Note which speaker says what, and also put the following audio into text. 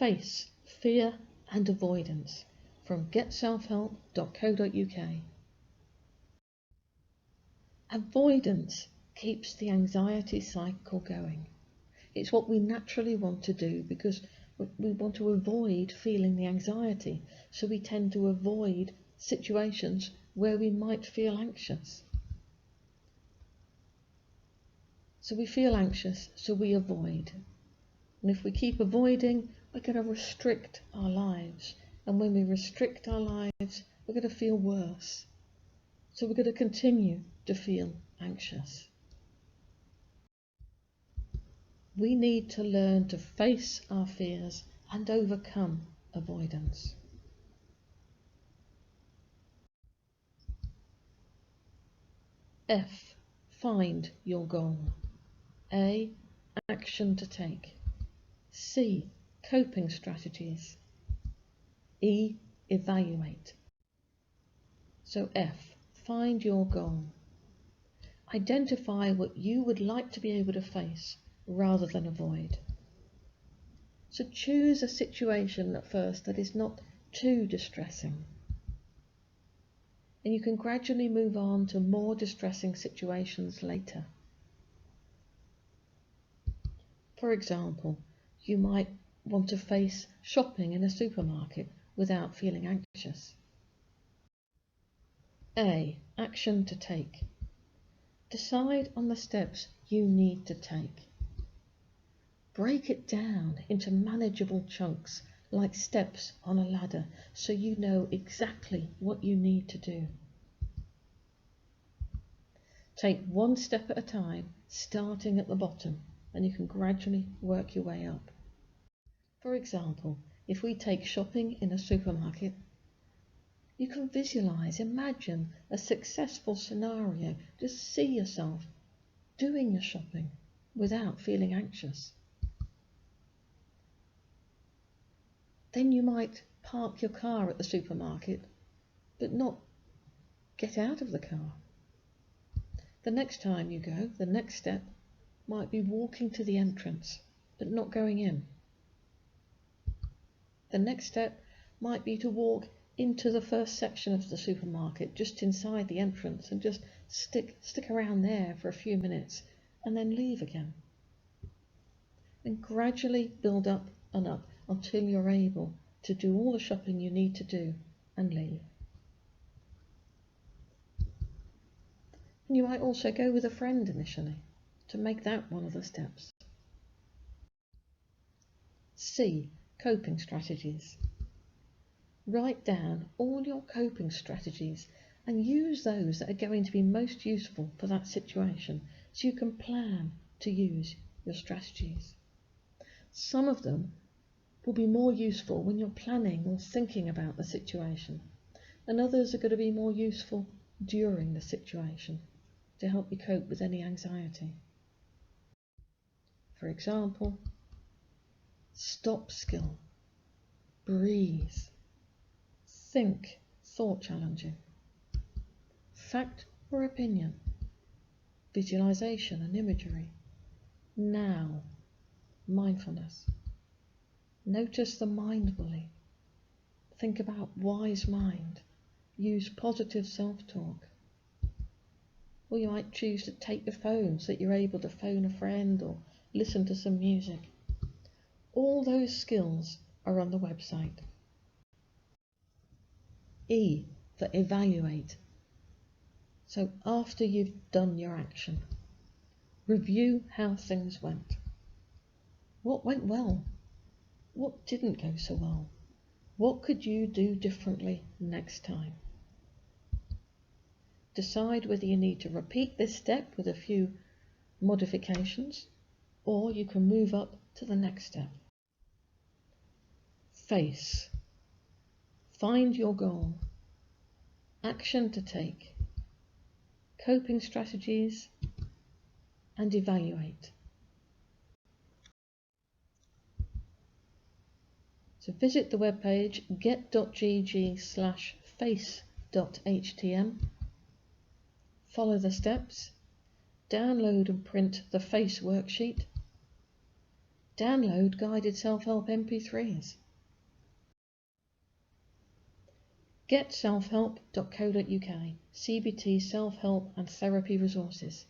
Speaker 1: Face, Fear and Avoidance from getselfhelp.co.uk. Avoidance keeps the anxiety cycle going. It's what we naturally want to do because we want to avoid feeling the anxiety, so we tend to avoid situations where we might feel anxious. So we feel anxious, so we avoid. And if we keep avoiding, we're going to restrict our lives. And when we restrict our lives, we're going to feel worse. So we're going to continue to feel anxious. We need to learn to face our fears and overcome avoidance. F. Find your goal. A. Action to take. C. Coping strategies. E. Evaluate. So F. Find your goal. Identify what you would like to be able to face rather than avoid. So choose a situation at first that is not too distressing. And you can gradually move on to more distressing situations later. For example, you might want to face shopping in a supermarket without feeling anxious. A. Action to take. Decide on the steps you need to take. Break it down into manageable chunks like steps on a ladder so you know exactly what you need to do. Take one step at a time, starting at the bottom, and you can gradually work your way up. For example, if we take shopping in a supermarket, you can visualize, imagine a successful scenario. Just see yourself doing your shopping without feeling anxious. Then you might park your car at the supermarket, but not get out of the car. The next time you go, the next step might be walking to the entrance, but not going in. The next step might be to walk into the first section of the supermarket, just inside the entrance, and just stick around there for a few minutes, and then leave again. And gradually build up and up until you're able to do all the shopping you need to do and leave. And you might also go with a friend initially to make that one of the steps. C. Coping strategies. Write down all your coping strategies and use those that are going to be most useful for that situation so you can plan to use your strategies. Some of them will be more useful when you're planning or thinking about the situation, and others are going to be more useful during the situation to help you cope with any anxiety. For example, stop skill, breathe, think, thought challenging, fact or opinion, visualization and imagery, now, mindfulness, notice the mind bully, think about wise mind, use positive self-talk. Or you might choose to take your phone so that you're able to phone a friend or listen to some music. All those skills are on the website. E for evaluate. So after you've done your action, review how things went. What went well? What didn't go so well? What could you do differently next time? Decide whether you need to repeat this step with a few modifications, or you can move up to the next step. Face. Find your goal. Action to take. Coping strategies, and evaluate. So visit the webpage get.gg/face.htm. Follow the steps, download and print the FACE worksheet, Download guided self-help MP3s. Getselfhelp.co.uk, CBT self-help and therapy resources.